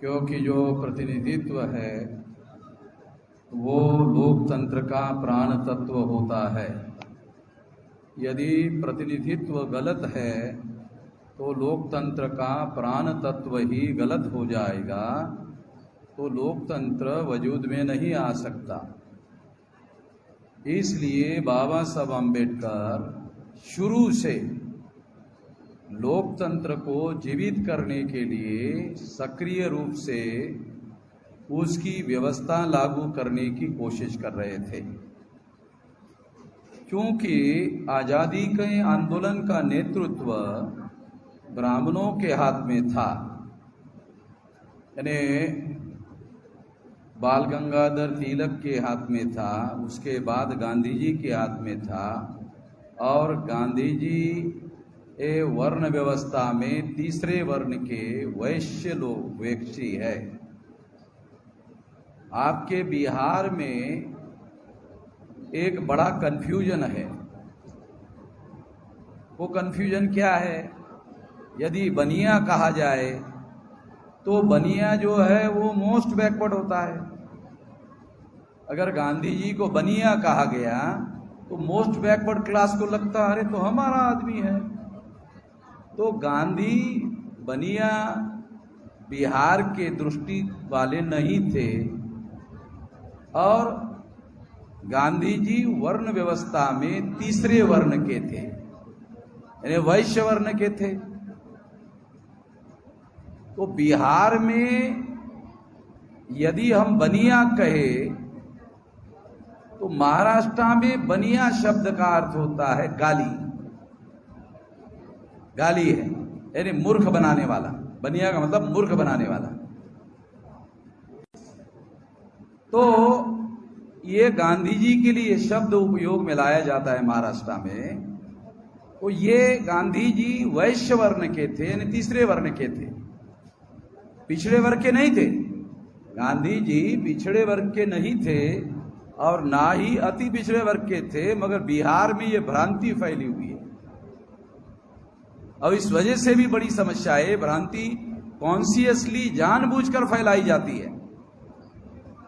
क्योंकि जो प्रतिनिधित्व है वो लोकतंत्र का प्राण तत्व होता है। यदि प्रतिनिधित्व गलत है तो लोकतंत्र का प्राण तत्व ही गलत हो जाएगा, तो लोकतंत्र वजूद में नहीं आ सकता। इसलिए बाबा साहब अम्बेडकर शुरू से लोकतंत्र को जीवित करने के लिए सक्रिय रूप से उसकी व्यवस्था लागू करने की कोशिश कर रहे थे। क्योंकि आज़ादी के आंदोलन का नेतृत्व ब्राह्मणों के हाथ में था, यानी बाल गंगाधर तिलक के हाथ में था, उसके बाद गांधी जी के हाथ में था, और गांधी जी वर्ण व्यवस्था में तीसरे वर्ण के वैश्य लोग व्यक्ति है। आपके बिहार में एक बड़ा कंफ्यूजन है। वो कंफ्यूजन क्या है? यदि बनिया कहा जाए तो बनिया जो है वो मोस्ट बैकवर्ड होता है। अगर गांधी जी को बनिया कहा गया तो मोस्ट बैकवर्ड क्लास को लगता है अरे तो हमारा आदमी है। तो गांधी बनिया बिहार के दृष्टि वाले नहीं थे, और गांधी जी वर्ण व्यवस्था में तीसरे वर्ण के थे, यानी वैश्य वर्ण के थे। तो बिहार में यदि हम बनिया कहे तो महाराष्ट्र में बनिया शब्द का अर्थ होता है गाली। गाली है, यानी मूर्ख बनाने वाला। बनिया का मतलब मूर्ख बनाने वाला। तो ये गांधी जी के लिए शब्द उपयोग में लाया जाता है महाराष्ट्र में। तो ये गांधी जी वैश्य वर्ण के थे, यानी तीसरे वर्ण के थे, पिछड़े वर्ग के नहीं थे। गांधी जी पिछड़े वर्ग के नहीं थे और ना ही अति पिछड़े वर्ग के थे, मगर बिहार में ये भ्रांति फैली हुई है। और इस वजह से भी बड़ी समस्या है। भ्रांति कॉन्शियसली जानबूझकर फैलाई जाती है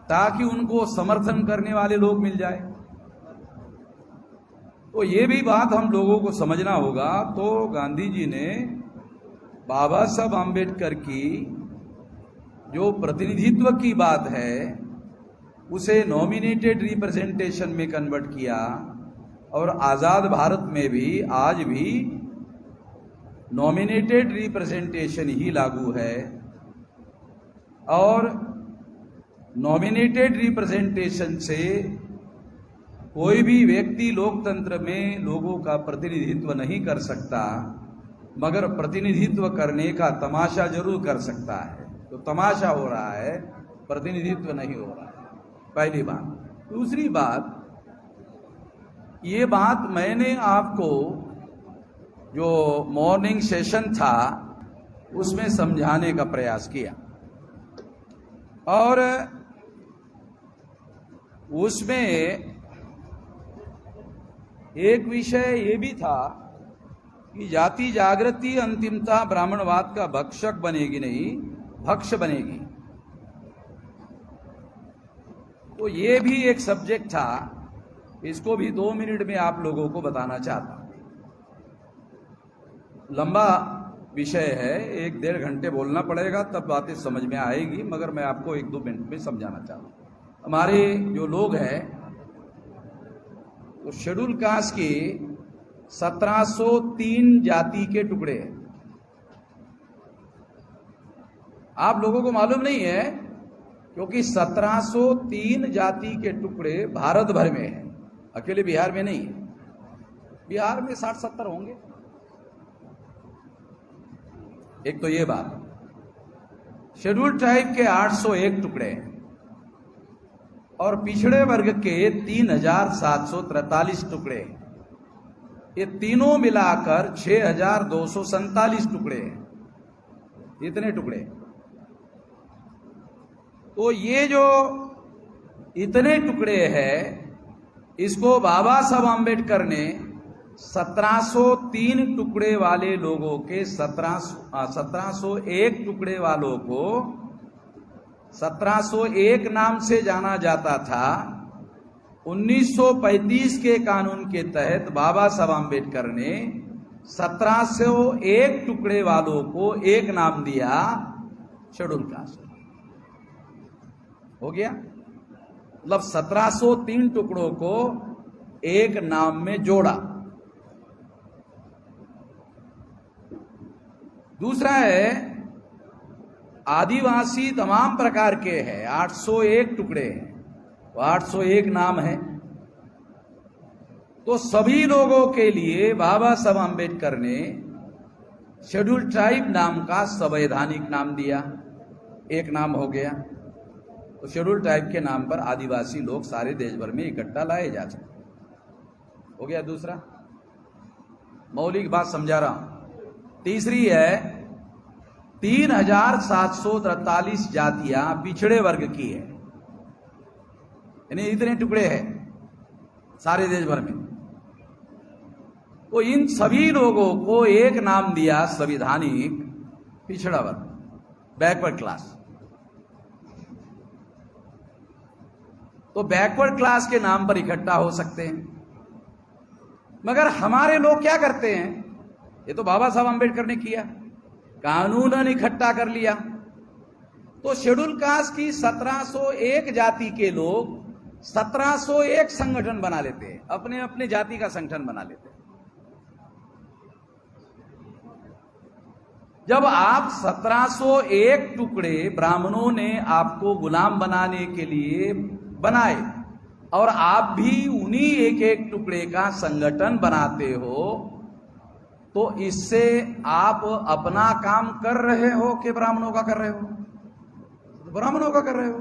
ताकि उनको समर्थन करने वाले लोग मिल जाए। तो ये भी बात हम लोगों को समझना होगा। तो गांधी जी ने बाबा साहब आम्बेडकर की जो प्रतिनिधित्व की बात है उसे नॉमिनेटेड रिप्रेजेंटेशन में कन्वर्ट किया, और आजाद भारत में भी आज भी नॉमिनेटेड रिप्रेजेंटेशन ही लागू है। और नॉमिनेटेड रिप्रेजेंटेशन से कोई भी व्यक्ति लोकतंत्र में लोगों का प्रतिनिधित्व नहीं कर सकता, मगर प्रतिनिधित्व करने का तमाशा जरूर कर सकता है। तो तमाशा हो रहा है, प्रतिनिधित्व नहीं हो रहा है, पहली बात। दूसरी बात, ये बात मैंने आपको जो मॉर्निंग सेशन था उसमें समझाने का प्रयास किया, और उसमें एक विषय ये भी था कि जाति जागृति अंतिमता ब्राह्मणवाद का भक्षक बनेगी नहीं, भक्ष बनेगी। तो ये भी एक सब्जेक्ट था, इसको भी 2 मिनट में आप लोगों को बताना चाहता हूं। लंबा विषय है, 1-1.5 घंटे बोलना पड़ेगा तब बातें समझ में आएगी, मगर मैं आपको 1-2 मिनट में समझाना चाहता हूँ। हमारे जो लोग हैं तो शेड्यूल कास्ट की 1703 जाति के टुकड़े हैं। आप लोगों को मालूम नहीं है, क्योंकि 1703 जाति के टुकड़े भारत भर में है, अकेले बिहार में नहीं है। बिहार में 60-70 होंगे। एक तो ये बात। शेड्यूल ट्राइब के 801 टुकड़े हैं और पिछड़े वर्ग के 3743 टुकड़े हैं। ये तीनों मिलाकर 6247 टुकड़े हैं। इतने टुकड़े। तो ये जो इतने टुकड़े हैं, इसको बाबा साहब आम्बेडकर ने 1703 टुकड़े वाले लोगों के 1701 टुकड़े वालों को 1701 नाम से जाना जाता था। 1935 के कानून के तहत बाबा साहब आम्बेडकर ने 1701 टुकड़े वालों को एक नाम दिया, शेड्यूल कास्ट हो गया। मतलब 1703 टुकड़ों को एक नाम में जोड़ा। दूसरा है आदिवासी तमाम प्रकार के हैं, 801 टुकड़े हैं, तो 801 नाम है। तो सभी लोगों के लिए बाबा साहब आम्बेडकर ने शेड्यूल ट्राइब नाम का संवैधानिक नाम दिया, एक नाम हो गया। तो शेड्यूल ट्राइब के नाम पर आदिवासी लोग सारे देश भर में इकट्ठा लाए जा सकते, हो गया। दूसरा मौलिक बात समझा रहा हूं। तीसरी है 3743 जातियां पिछड़े वर्ग की है, यानी इतने टुकड़े हैं सारे देश भर में। तो इन सभी लोगों को एक नाम दिया संविधानिक पिछड़ा वर्ग, बैकवर्ड क्लास। तो बैकवर्ड क्लास के नाम पर इकट्ठा हो सकते हैं, मगर हमारे लोग क्या करते हैं? ये तो बाबा साहब आम्बेडकर ने किया, कानूनन इकट्ठा कर लिया। तो शेड्यूल कास्ट की 1701 जाति के लोग 1701 संगठन बना लेते हैं, अपने अपने जाति का संगठन बना लेते हैं। जब आप 1701 टुकड़े ब्राह्मणों ने आपको गुलाम बनाने के लिए बनाए और आप भी उन्हीं एक एक टुकड़े का संगठन बनाते हो, तो इससे आप अपना काम कर रहे हो कि ब्राह्मणों का कर रहे हो? तो ब्राह्मणों का कर रहे हो।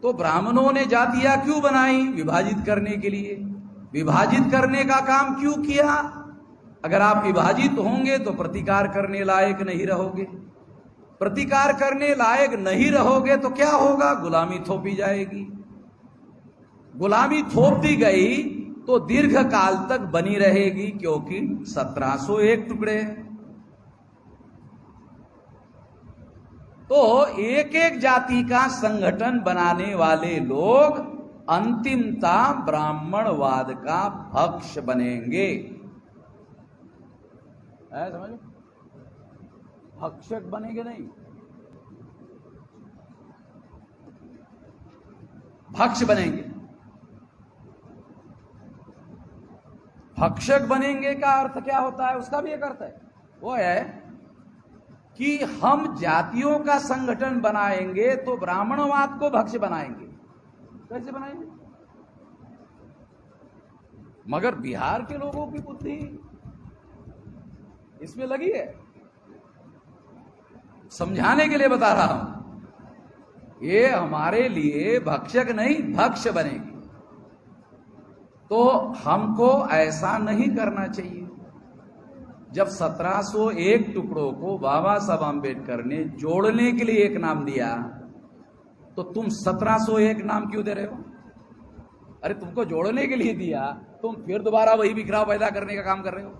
तो ब्राह्मणों ने जातियां क्यों बनाई? विभाजित करने के लिए। विभाजित करने का काम क्यों किया? अगर आप विभाजित होंगे तो प्रतिकार करने लायक नहीं रहोगे, प्रतिकार करने लायक नहीं रहोगे तो क्या होगा? गुलामी थोपी जाएगी। गुलामी थोप दी गई तो दीर्घ काल तक बनी रहेगी, क्योंकि 1701 टुकड़े हैं। तो एक एक जाति का संगठन बनाने वाले लोग अंतिमतः ब्राह्मणवाद का भक्ष बनेंगे। समझ, भक्षक बनेंगे नहीं, भक्ष बनेंगे। भक्षक बनेंगे का अर्थ क्या होता है? उसका भी एक अर्थ है, वो है कि हम जातियों का संगठन बनाएंगे तो ब्राह्मणवाद को भक्ष बनाएंगे। कैसे बनाएंगे? मगर बिहार के लोगों की बुद्धि इसमें लगी है, समझाने के लिए बता रहा हूं। ये हमारे लिए भक्षक नहीं, भक्ष बनेगी। तो हमको ऐसा नहीं करना चाहिए। जब 1701 टुकड़ों को बाबा साहब आम्बेडकर ने जोड़ने के लिए एक नाम दिया, तो तुम 1701 नाम क्यों दे रहे हो? अरे तुमको जोड़ने के लिए दिया, तुम फिर दोबारा वही बिखराव पैदा करने का काम कर रहे हो।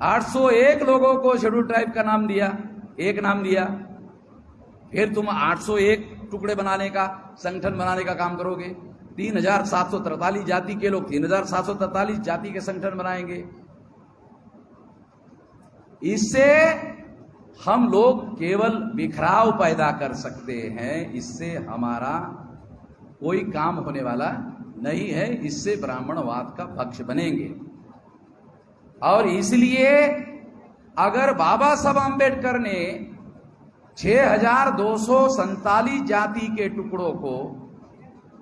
801 लोगों को शेड्यूल ट्राइब का नाम दिया, एक नाम दिया, फिर तुम 801 टुकड़े बनाने का, संगठन बनाने का काम करोगे। 3743 जाति के लोग 3743 जाति के संगठन बनाएंगे। इससे हम लोग केवल बिखराव पैदा कर सकते हैं, इससे हमारा कोई काम होने वाला नहीं है। इससे ब्राह्मणवाद का पक्ष बनेंगे। और इसलिए अगर बाबा साहब आम्बेडकर ने 6247 जाति के टुकड़ों को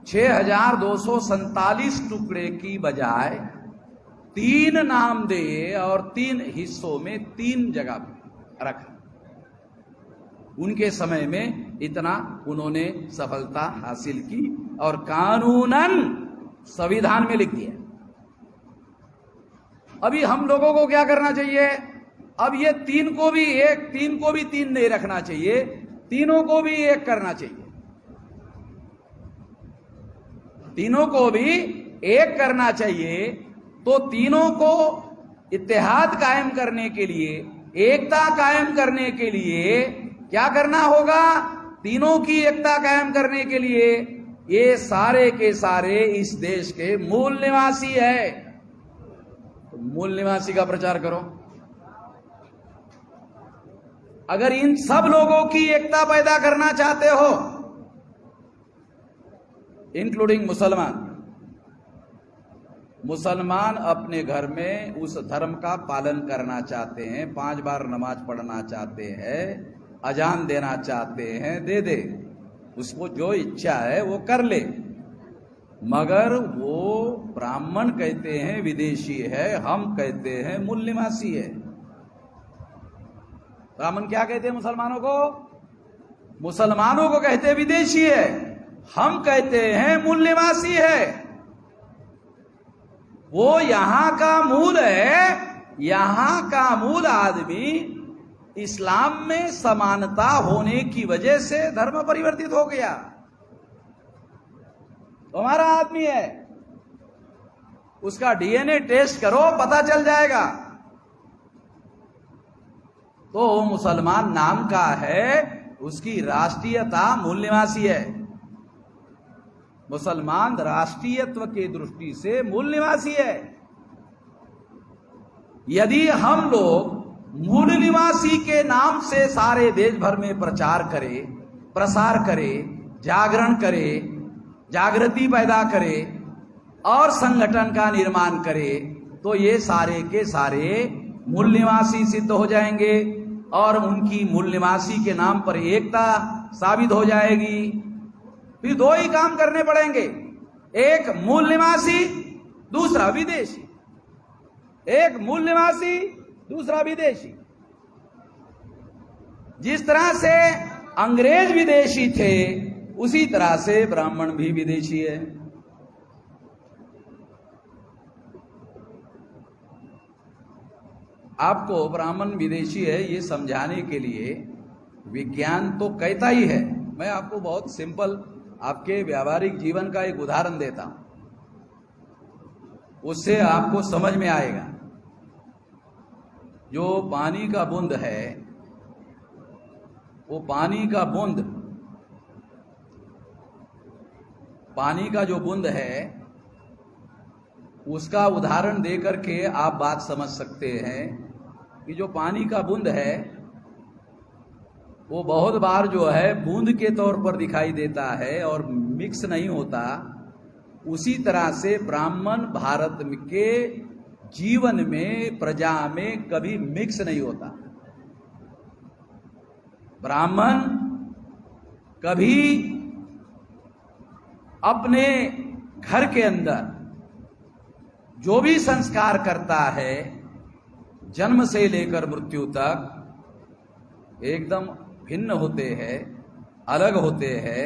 6247 टुकड़े की बजाय 3 नाम दे और 3 हिस्सों में 3 जगह रखा, उनके समय में इतना उन्होंने सफलता हासिल की और कानूनन संविधान में लिख दिया। अभी हम लोगों को क्या करना चाहिए? अब ये 3 को भी 3 नहीं रखना चाहिए, तीनों को भी 1 करना चाहिए। तीनों को भी 1 करना चाहिए। तो तीनों को इत्तेहाद कायम करने के लिए, एकता कायम करने के लिए क्या करना होगा? तीनों की एकता कायम करने के लिए ये सारे के सारे इस देश के मूल निवासी है, तो मूल निवासी का प्रचार करो। अगर इन सब लोगों की एकता पैदा करना चाहते हो, इंक्लूडिंग मुसलमान अपने घर में उस धर्म का पालन करना चाहते हैं, 5 बार नमाज पढ़ना चाहते हैं, अजान देना चाहते हैं, दे दे, उसको जो इच्छा है वो कर ले। मगर वो ब्राह्मण कहते हैं विदेशी है, हम कहते हैं मूल निवासी है। ब्राह्मण क्या कहते हैं मुसलमानों को? मुसलमानों को कहते हैं विदेशी है, हम कहते हैं मूल निवासी है। वो यहां का मूल है, यहां का मूल आदमी इस्लाम में समानता होने की वजह से धर्म परिवर्तित हो गया, तो हमारा आदमी है। उसका डीएनए टेस्ट करो, पता चल जाएगा। तो मुसलमान नाम का है, उसकी राष्ट्रीयता मूल निवासी है। मुसलमान राष्ट्रीयत्व के दृष्टि से मूल निवासी है। यदि हम लोग मूल निवासी के नाम से सारे देश भर में प्रचार करें, प्रसार करें, जागरण करें, जागृति पैदा करें और संगठन का निर्माण करें, तो ये सारे के सारे मूल निवासी सिद्ध हो जाएंगे और उनकी मूल निवासी के नाम पर एकता साबित हो जाएगी। फिर 2 ही काम करने पड़ेंगे, एक मूल निवासी, दूसरा विदेशी। एक मूल निवासी, दूसरा विदेशी। जिस तरह से अंग्रेज विदेशी थे, उसी तरह से ब्राह्मण भी विदेशी है। आपको ब्राह्मण विदेशी है ये समझाने के लिए विज्ञान तो कहता ही है। मैं आपको बहुत सिंपल आपके व्यावहारिक जीवन का एक उदाहरण देता हूं, उससे आपको समझ में आएगा। जो पानी का बूंद है, वो पानी का जो बूंद है, उसका उदाहरण देकर के आप बात समझ सकते हैं कि जो पानी का बूंद है वो बहुत बार जो है बूंद के तौर पर दिखाई देता है और मिक्स नहीं होता। उसी तरह से ब्राह्मण भारत के जीवन में, प्रजा में कभी मिक्स नहीं होता। ब्राह्मण कभी अपने घर के अंदर जो भी संस्कार करता है, जन्म से लेकर मृत्यु तक एकदम भिन्न होते हैं, अलग होते हैं।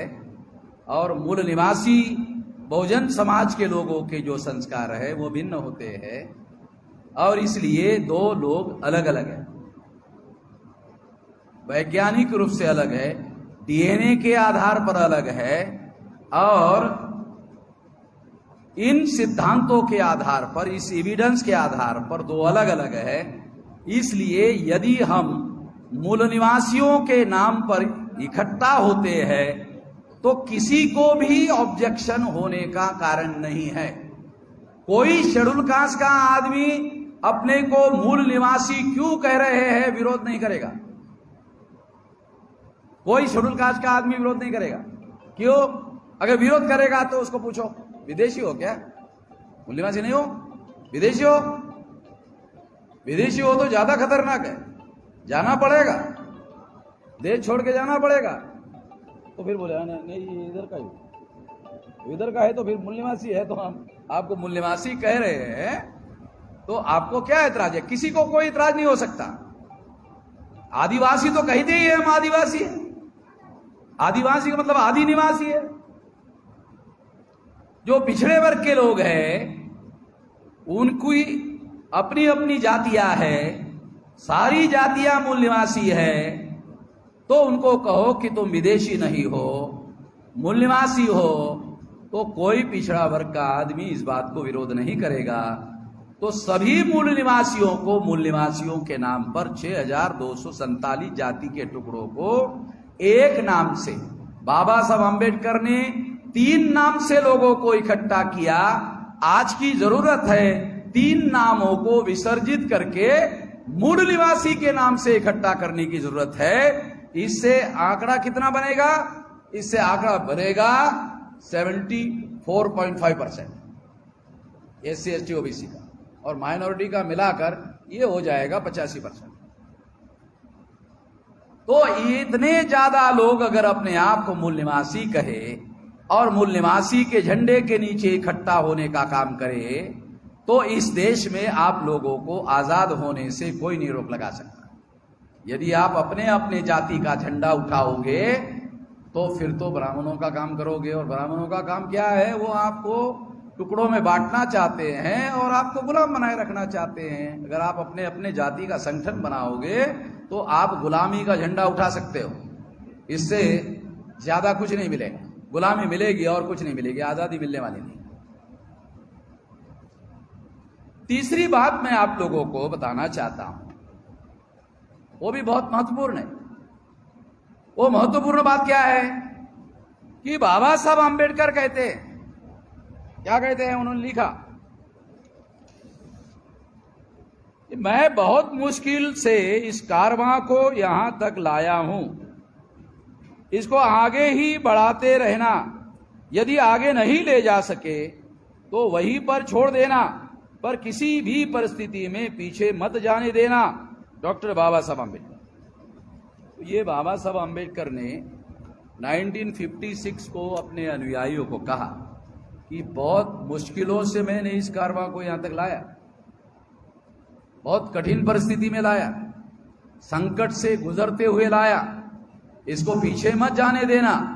और मूल निवासी बहुजन समाज के लोगों के जो संस्कार है वो भिन्न होते हैं, और इसलिए 2 लोग अलग अलग हैं। वैज्ञानिक रूप से अलग है, डीएनए के आधार पर अलग है, और इन सिद्धांतों के आधार पर, इस एविडेंस के आधार पर 2 अलग अलग है। इसलिए यदि हम मूल निवासियों के नाम पर इकट्ठा होते हैं तो किसी को भी ऑब्जेक्शन होने का कारण नहीं है। कोई शेड्यूल कास्ट का आदमी अपने को मूल निवासी क्यों कह रहे हैं विरोध नहीं करेगा। कोई शेड्यूल कास्ट का आदमी विरोध नहीं करेगा। क्यों? अगर विरोध करेगा तो उसको पूछो, विदेशी हो क्या? मूल निवासी नहीं हो? विदेशी हो? विदेशी हो तो ज्यादा खतरनाक है, जाना पड़ेगा, देश छोड़ के जाना पड़ेगा। तो फिर बोले नहीं ये इधर का ही, इधर का है तो फिर मूल निवासी है, तो हम आपको मूल निवासी कह रहे हैं तो आपको क्या एतराज है? किसी को कोई एतराज नहीं हो सकता। आदिवासी तो कहते ही है हम आदिवासी है। आदिवासी का मतलब आदि निवासी है। जो पिछड़े वर्ग के लोग हैं उनकी अपनी अपनी जातियां है, सारी जातियां मूल निवासी है, तो उनको कहो कि तुम विदेशी नहीं हो, मूल निवासी हो, तो कोई पिछड़ा वर्ग का आदमी इस बात को विरोध नहीं करेगा। तो सभी मूल निवासियों को, मूल निवासियों के नाम पर 6247 जाति के टुकड़ों को एक नाम से, बाबा साहब आम्बेडकर ने 3 नाम से लोगों को इकट्ठा किया। आज की जरूरत है 3 नामों को विसर्जित करके मूल निवासी के नाम से इकट्ठा करने की जरूरत है। इससे आंकड़ा कितना बनेगा? इससे आंकड़ा बनेगा 74.5% SC ST OBC का, और माइनॉरिटी का मिलाकर ये हो जाएगा 85%। तो इतने ज्यादा लोग अगर अपने आप को मूल निवासी कहे और मूल निवासी के झंडे के नीचे इकट्ठा होने का काम करे, तो इस देश में आप लोगों को आजाद होने से कोई नहीं रोक लगा सकता। यदि आप अपने अपने जाति का झंडा उठाओगे तो फिर तो ब्राह्मणों का काम करोगे, और ब्राह्मणों का काम क्या है? वो आपको टुकड़ों में बांटना चाहते हैं और आपको गुलाम बनाए रखना चाहते हैं। अगर आप अपने अपने जाति का संगठन बनाओगे तो आप गुलामी का झंडा उठा सकते हो, इससे ज्यादा कुछ नहीं मिलेगा। गुलामी मिलेगी और कुछ नहीं मिलेगी, आजादी मिलने वाली नहीं। तीसरी बात मैं आप लोगों को बताना चाहता हूं, वो भी बहुत महत्वपूर्ण है। वो महत्वपूर्ण बात क्या है कि बाबा साहब आम्बेडकर कहते हैं, क्या कहते हैं? उन्होंने लिखा कि मैं बहुत मुश्किल से इस कारवां को यहां तक लाया हूं, इसको आगे ही बढ़ाते रहना, यदि आगे नहीं ले जा सके तो वहीं पर छोड़ देना, पर किसी भी परिस्थिति में पीछे मत जाने देना। डॉक्टर बाबा साहब आम्बेडकर। ये बाबा साहब आम्बेडकर ने 1956 को अपने अनुयायियों को कहा कि बहुत मुश्किलों से मैंने इस कारवां को यहां तक लाया, बहुत कठिन परिस्थिति में लाया, संकट से गुजरते हुए लाया, इसको पीछे मत जाने देना,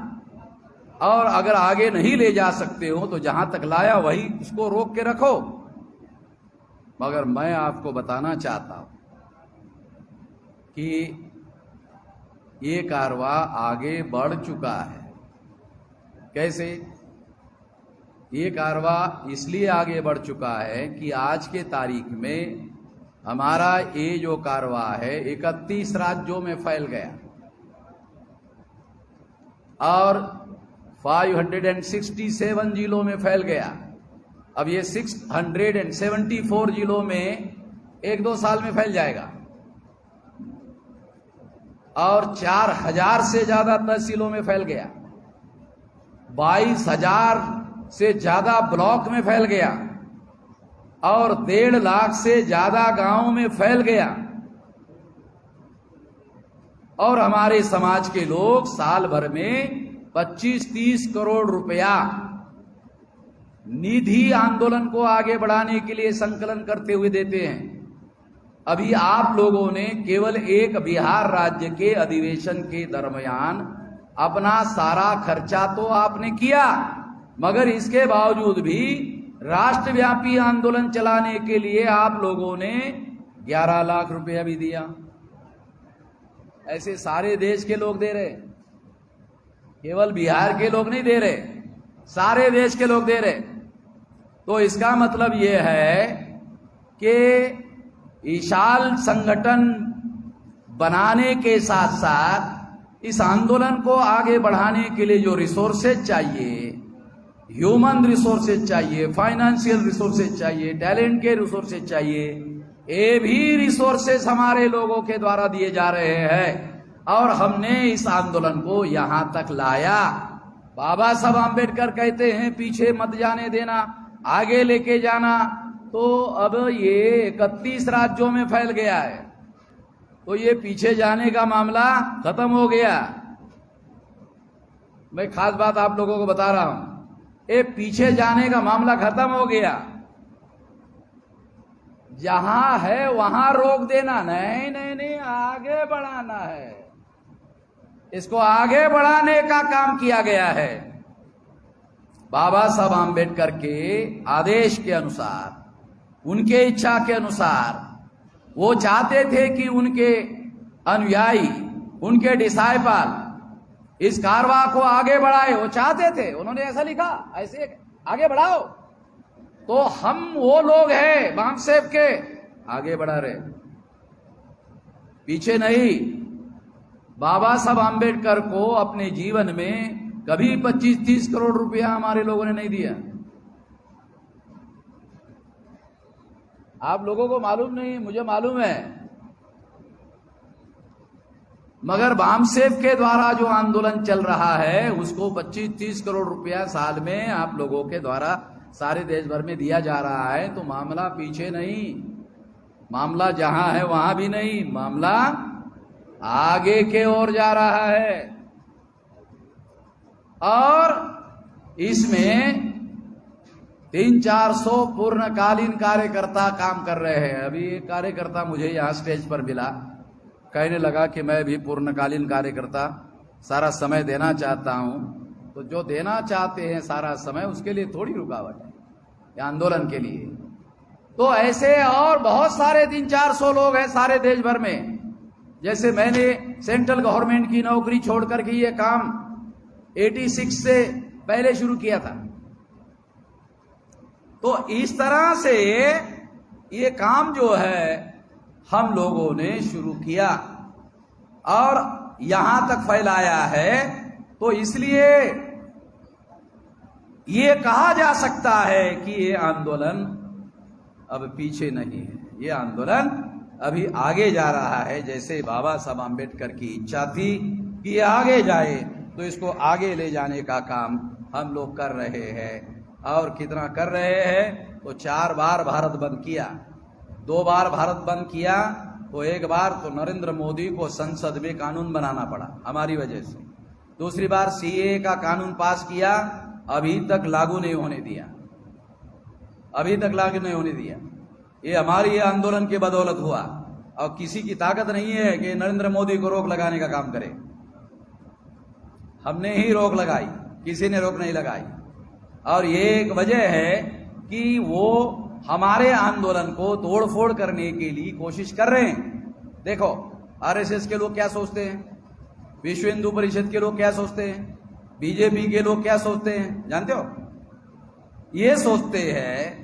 और अगर आगे नहीं ले जा सकते हो तो जहां तक लाया वही उसको रोक के रखो। मगर मैं आपको बताना चाहता हूं कि ये कारवां आगे बढ़ चुका है। कैसे? ये कारवां इसलिए आगे बढ़ चुका है कि आज के तारीख में हमारा ये जो कारवां है 31 राज्यों में फैल गया और 567 जिलों में फैल गया। अब ये 674 जिलों में 1-2 साल में फैल जाएगा, और 4000 से ज्यादा तहसीलों में फैल गया, 22,000 से ज्यादा ब्लॉक में फैल गया, और 1.5 लाख से ज्यादा गांवों में फैल गया। और हमारे समाज के लोग साल भर में 25-30 करोड़ रुपया निधि आंदोलन को आगे बढ़ाने के लिए संकलन करते हुए देते हैं। अभी आप लोगों ने केवल एक बिहार राज्य के अधिवेशन के दरमियान अपना सारा खर्चा तो आपने किया, मगर इसके बावजूद भी राष्ट्रव्यापी आंदोलन चलाने के लिए आप लोगों ने 11 लाख रुपया भी दिया। ऐसे सारे देश के लोग दे रहे, केवल बिहार के लोग नहीं दे रहे, सारे देश के लोग दे रहे। तो इसका मतलब यह है कि विशाल संगठन बनाने के साथ साथ इस आंदोलन को आगे बढ़ाने के लिए जो रिसोर्सेज चाहिए, ह्यूमन रिसोर्सेज चाहिए, फाइनेंशियल रिसोर्सेज चाहिए, टैलेंट के रिसोर्सेज चाहिए, ये भी रिसोर्सेज हमारे लोगों के द्वारा दिए जा रहे हैं, और हमने इस आंदोलन को यहां तक लाया। बाबा साहब आम्बेडकर कहते हैं पीछे मत जाने देना, आगे लेके जाना। तो अब ये 31 राज्यों में फैल गया है, तो ये पीछे जाने का मामला खत्म हो गया। मैं खास बात आप लोगों को बता रहा हूं, ये पीछे जाने का मामला खत्म हो गया। जहां है वहां रोक देना नहीं, नहीं नहीं, आगे बढ़ाना है। इसको आगे बढ़ाने का काम किया गया है। बाबा साहब आम्बेडकर के आदेश के अनुसार, उनके इच्छा के अनुसार, वो चाहते थे कि उनके अनुयायी, उनके डिसाइपल इस कारवां को आगे बढ़ाए। वो चाहते थे, उन्होंने ऐसा लिखा, ऐसे आगे बढ़ाओ। तो हम वो लोग हैं बामसेफ के, आगे बढ़ा रहे, पीछे नहीं। बाबा साहब आम्बेडकर को अपने जीवन में कभी 25-30 करोड़ रुपया हमारे लोगों ने नहीं दिया। आप लोगों को मालूम नहीं, मुझे मालूम है, मगर बामसेफ के द्वारा जो आंदोलन चल रहा है उसको 25-30 करोड़ रुपया साल में आप लोगों के द्वारा सारे देश भर में दिया जा रहा है। तो मामला पीछे नहीं, मामला जहां है वहां भी नहीं, मामला आगे के ओर जा रहा है। और इसमें 300-400 पूर्णकालीन कार्यकर्ता काम कर रहे हैं। अभी एक कार्यकर्ता मुझे यहां स्टेज पर मिला, कहने लगा कि मैं भी पूर्णकालीन कार्यकर्ता सारा समय देना चाहता हूं। तो जो देना चाहते हैं सारा समय, उसके लिए थोड़ी रुकावट है ये आंदोलन के लिए। तो ऐसे और बहुत सारे 300-400 लोग हैं सारे देश भर में। जैसे मैंने सेंट्रल गवर्नमेंट की नौकरी छोड़ करके ये काम 86 से पहले शुरू किया था। तो इस तरह से ये काम जो है हम लोगों ने शुरू किया और यहां तक फैलाया है। तो इसलिए ये कहा जा सकता है कि ये आंदोलन अब पीछे नहीं है, ये आंदोलन अभी आगे जा रहा है। जैसे बाबा साहब आम्बेडकर की इच्छा थी कि ये आगे जाए, तो इसको आगे ले जाने का काम हम लोग कर रहे हैं। और कितना कर रहे हैं? तो 4 बार भारत बंद किया, 2 बार भारत बंद किया, तो एक बार तो नरेंद्र मोदी को संसद में कानून बनाना पड़ा हमारी वजह से। दूसरी बार सीए का कानून पास किया, अभी तक लागू नहीं होने दिया, अभी तक लागू नहीं होने दिया। ये हमारी आंदोलन की बदौलत हुआ। और किसी की ताकत नहीं है कि नरेंद्र मोदी को रोक लगाने का काम करे। हमने ही रोक लगाई, किसी ने रोक नहीं लगाई। और ये एक वजह है कि वो हमारे आंदोलन को तोड़फोड़ करने के लिए कोशिश कर रहे हैं। देखो आरएसएस के लोग क्या सोचते हैं, विश्व हिंदू परिषद के लोग क्या सोचते हैं, बीजेपी के लोग क्या सोचते हैं जानते हो? ये सोचते हैं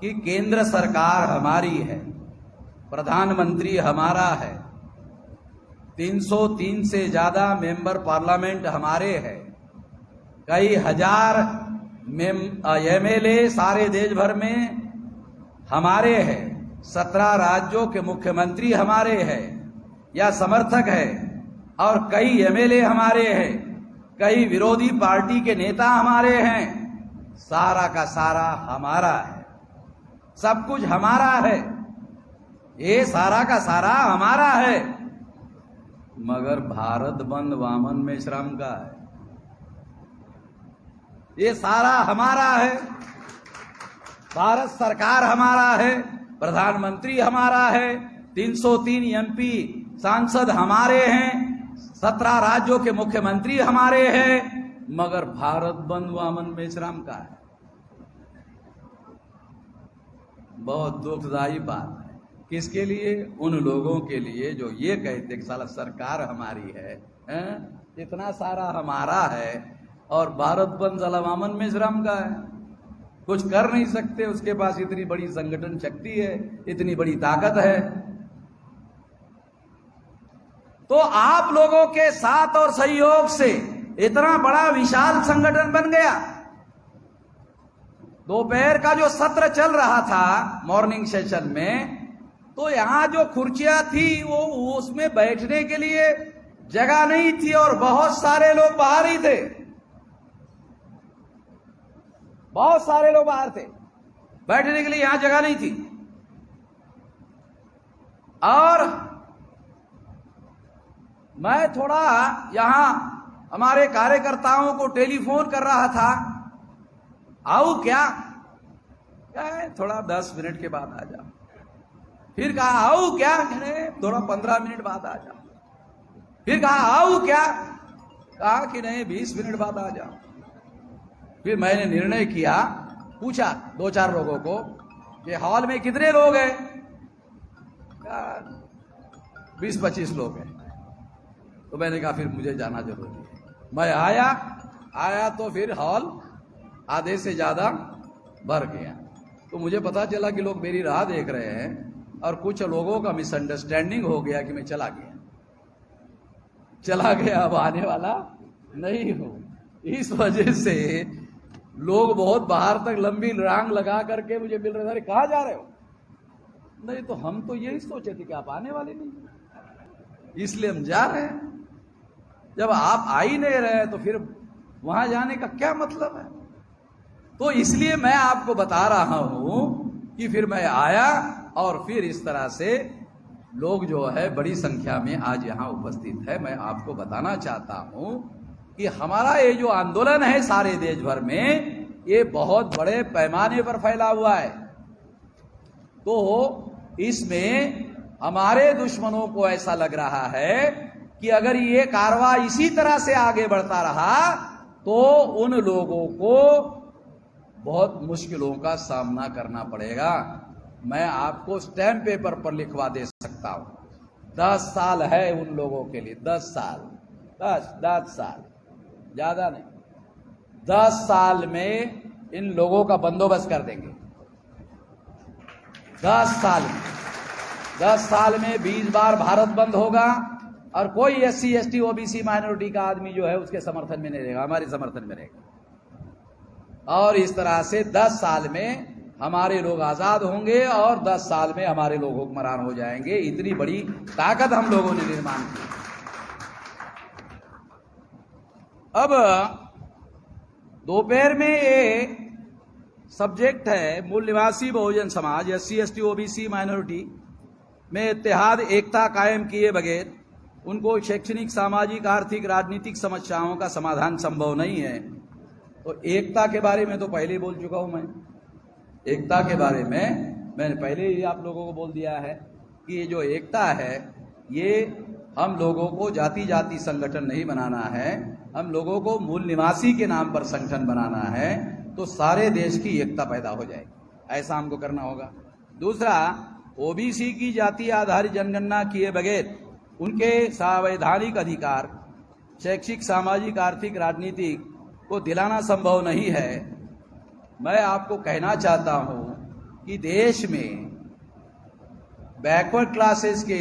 कि केंद्र सरकार हमारी है, प्रधानमंत्री हमारा है, 303 से ज्यादा मेंबर पार्लियामेंट हमारे हैं, कई हजार एमएलए सारे देश भर में हमारे हैं, 17 राज्यों के मुख्यमंत्री हमारे हैं या समर्थक है, और कई एमएलए हमारे हैं, कई विरोधी पार्टी के नेता हमारे हैं। सारा का सारा हमारा है, सब कुछ हमारा है, ये सारा का सारा हमारा है। मगर भारत बंद वामन मेश्राम का है, ये सारा हमारा है। भारत सरकार हमारा है, प्रधानमंत्री हमारा है, 303 एमपी सांसद हमारे हैं, 17 राज्यों के मुख्यमंत्री हमारे हैं, मगर भारत बंद वामन मेश्राम का है। बहुत दुखदायी बात है। किसके लिए? उन लोगों के लिए जो ये कहते कि साला सरकार हमारी है, इतना सारा हमारा है, और भारत बंद साला वामन मेश्राम का है। कुछ कर नहीं सकते, उसके पास इतनी बड़ी संगठन शक्ति है, इतनी बड़ी ताकत है। तो आप लोगों के साथ और सहयोग से इतना बड़ा विशाल संगठन बन गया। दोपहर का जो सत्र चल रहा था मॉर्निंग सेशन में, तो यहां जो कुर्सियां थी वो उसमें बैठने के लिए जगह नहीं थी, और बहुत सारे लोग बाहर ही थे, बहुत सारे लोग बाहर थे, बैठने के लिए यहां जगह नहीं थी। और मैं थोड़ा यहां हमारे कार्यकर्ताओं को टेलीफोन कर रहा था, आओ क्या है, थोड़ा 10 मिनट के बाद आ जाओ। फिर कहा आओ क्या, थोड़ा 15 मिनट बाद आ जाओ। फिर कहा आओ क्या, कहा कि नहीं 20 मिनट बाद आ जाओ। फिर मैंने निर्णय किया, पूछा 2-4 लोगों को कि हॉल में कितने लोग हैं, 20-25 लोग हैं। तो मैंने कहा फिर मुझे जाना जरूरी है। मैं आया तो फिर हॉल आधे से ज्यादा भर गया। तो मुझे पता चला कि लोग मेरी राह देख रहे हैं और कुछ लोगों का मिसअंडरस्टैंडिंग हो गया कि मैं चला गया, अब आने वाला नहीं हूं। इस वजह से लोग बहुत बाहर तक लंबी रांग लगा करके मुझे मिल रहे थे, कहाँ जा रहे हो? नहीं तो हम तो यही सोचे थे कि आप आने वाले नहीं, इसलिए हम जा रहे हैं। जब आप आ ही नहीं रहे तो फिर वहां जाने का क्या मतलब है? तो इसलिए मैं आपको बता रहा हूं कि फिर मैं आया और फिर इस तरह से लोग जो है बड़ी संख्या में आज यहां उपस्थित है। मैं आपको बताना चाहता हूं कि हमारा ये जो आंदोलन है सारे देश भर में, ये बहुत बड़े पैमाने पर फैला हुआ है। तो इसमें हमारे दुश्मनों को ऐसा लग रहा है कि अगर ये कारवां इसी तरह से आगे बढ़ता रहा तो उन लोगों को बहुत मुश्किलों का सामना करना पड़ेगा। मैं आपको स्टैम्प पेपर पर लिखवा दे सकता हूं, 10 साल है उन लोगों के लिए, 10 साल, 10 साल, ज्यादा नहीं, 10 साल में इन लोगों का बंदोबस्त कर देंगे। 10 साल में 20 बार भारत बंद होगा और कोई SC ST OBC माइनॉरिटी का आदमी जो है उसके समर्थन में नहीं रहेगा, हमारे समर्थन में रहेगा। और इस तरह से 10 साल में हमारे लोग आजाद होंगे और 10 साल में हमारे लोग हुक्मरान हो जाएंगे। इतनी बड़ी ताकत हम लोगों ने निर्माण की। अब दोपहर में ये सब्जेक्ट है मूल निवासी Bahujan Samaj, SC ST OBC minority में इत्तेहाद एकता कायम किए बगैर उनको शैक्षणिक, सामाजिक, आर्थिक, राजनीतिक समस्याओं का समाधान संभव नहीं है। तो एकता के बारे में तो पहले ही बोल चुका हूं मैं। एकता के बारे में मैंने पहले ही आप लोगों को बोल दिया है कि ये जो एकता है ये हम लोगों को जाति जाति संगठन नहीं बनाना है, हम लोगों को मूल निवासी के नाम पर संगठन बनाना है। तो सारे देश की एकता पैदा हो जाएगी, ऐसा हमको करना होगा। दूसरा, OBC की जाति आधारित जनगणना किए बगैर उनके संवैधानिक अधिकार शैक्षिक, सामाजिक, आर्थिक, राजनीतिक को दिलाना संभव नहीं है। मैं आपको कहना चाहता हूं कि देश में बैकवर्ड क्लासेस के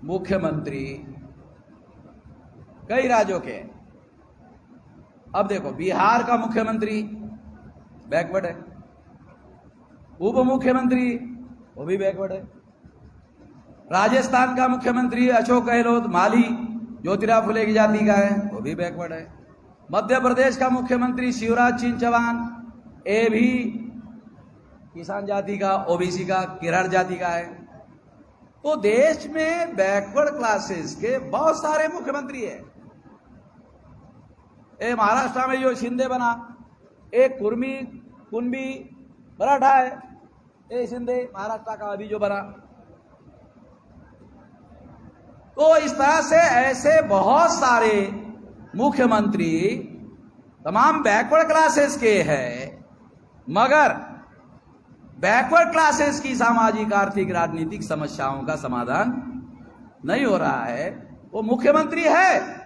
मुख्यमंत्री कई राज्यों के, अब देखो बिहार का मुख्यमंत्री बैकवर्ड है, उप मुख्यमंत्री वो भी बैकवर्ड है, राजस्थान का मुख्यमंत्री अशोक गहलोत माली ज्योतिराव फुले की जाति का है, वो भी बैकवर्ड है, मध्य प्रदेश का मुख्यमंत्री शिवराज सिंह चौहान ये भी किसान जाति का, OBC का, किराड़ जाति का है। तो देश में बैकवर्ड क्लासेस के बहुत सारे मुख्यमंत्री है। ये महाराष्ट्र में जो शिंदे बना, एक कुणबी मराठा है, ये शिंदे महाराष्ट्र का अभी जो बना। तो इस तरह से ऐसे बहुत सारे मुख्यमंत्री तमाम बैकवर्ड क्लासेस के हैं, मगर बैकवर्ड क्लासेस की सामाजिक, आर्थिक, राजनीतिक समस्याओं का समाधान नहीं हो रहा है। वो मुख्यमंत्री है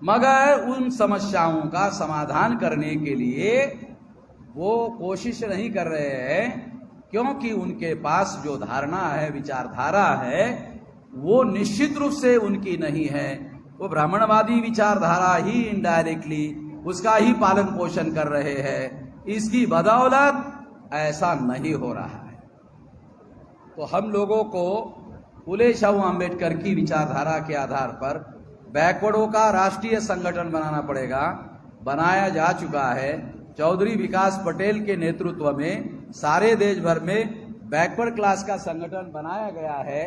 मगर उन समस्याओं का समाधान करने के लिए वो कोशिश नहीं कर रहे हैं, क्योंकि उनके पास जो धारणा है, विचारधारा है, वो निश्चित रूप से उनकी नहीं है। वो ब्राह्मणवादी विचारधारा ही इनडायरेक्टली उसका ही पालन पोषण कर रहे हैं। इसकी बदौलत ऐसा नहीं हो रहा है। तो हम लोगों को फुले शाहू आंबेडकर की विचारधारा के आधार पर बैकवर्डों का राष्ट्रीय संगठन बनाना पड़ेगा। बनाया जा चुका है। चौधरी विकास पटेल के नेतृत्व में सारे देश भर में बैकवर्ड क्लास का संगठन बनाया गया है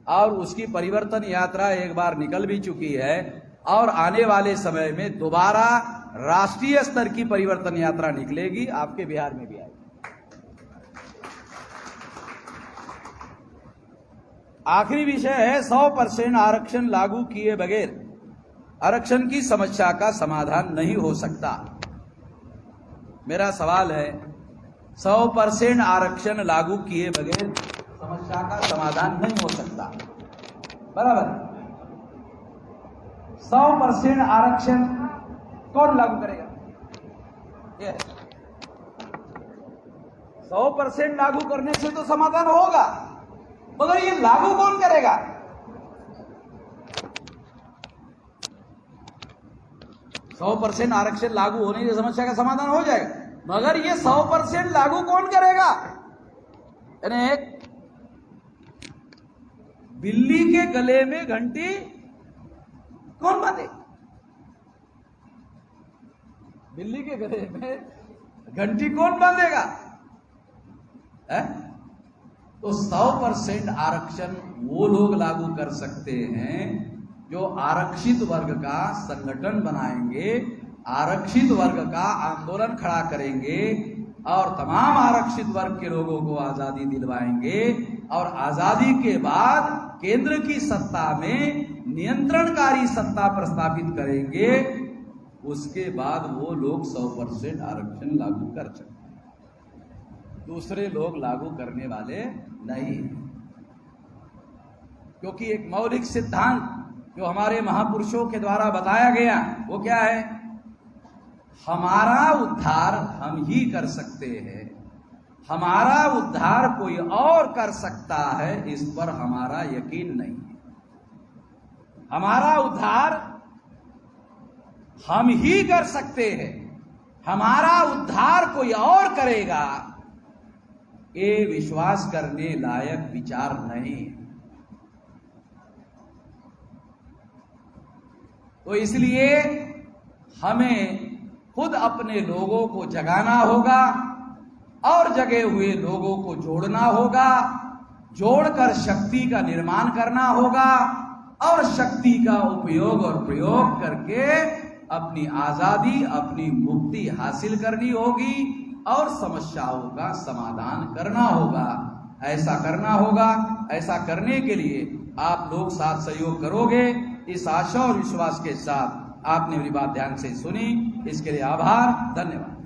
और उसकी परिवर्तन यात्रा एक बार निकल भी चुकी है और आने वाले समय में दोबारा राष्ट्रीय स्तर की परिवर्तन यात्रा निकलेगी, आपके बिहार में भी आएगी। आखिरी विषय है 100% आरक्षण लागू किए बगैर आरक्षण की समस्या का समाधान नहीं हो सकता। मेरा सवाल है, 100% आरक्षण लागू किए बगैर समस्या का समाधान नहीं हो सकता, बराबर? 100% आरक्षण कौन लागू करेगा? 100% लागू करने से तो समाधान होगा, मगर ये लागू कौन करेगा? सौ % आरक्षण लागू होने से समस्या का समाधान हो जाएगा, मगर ये 100% लागू कौन करेगा? यानी एक बिल्ली के गले में घंटी कौन बांधे? बिल्ली के गले में घंटी कौन बांधेगा? है? तो 100% आरक्षण वो लोग लागू कर सकते हैं जो आरक्षित वर्ग का संगठन बनाएंगे, आरक्षित वर्ग का आंदोलन खड़ा करेंगे और तमाम आरक्षित वर्ग के लोगों को आजादी दिलवाएंगे और आजादी के बाद केंद्र की सत्ता में नियंत्रणकारी सत्ता प्रस्थापित करेंगे। उसके बाद वो लोग 100% आरक्षण लागू कर सकते हैं, दूसरे लोग लागू करने वाले नहीं, क्योंकि एक मौलिक सिद्धांत जो हमारे महापुरुषों के द्वारा बताया गया वो क्या है? हमारा उद्धार हम ही कर सकते हैं, हमारा उद्धार कोई और कर सकता है इस पर हमारा यकीन नहीं है। हमारा उद्धार हम ही कर सकते हैं, हमारा उद्धार कोई और करेगा ये विश्वास करने लायक विचार नहीं है। तो इसलिए हमें खुद अपने लोगों को जगाना होगा और जगे हुए लोगों को जोड़ना होगा, जोड़कर शक्ति का निर्माण करना होगा और शक्ति का उपयोग और प्रयोग करके अपनी आजादी, अपनी मुक्ति हासिल करनी होगी और समस्याओं का समाधान करना होगा। ऐसा करना होगा, ऐसा करने के लिए आप लोग साथ सहयोग करोगे, इस आशा और विश्वास के साथ आपने मेरी बात ध्यान से सुनी, इसके लिए आभार, धन्यवाद।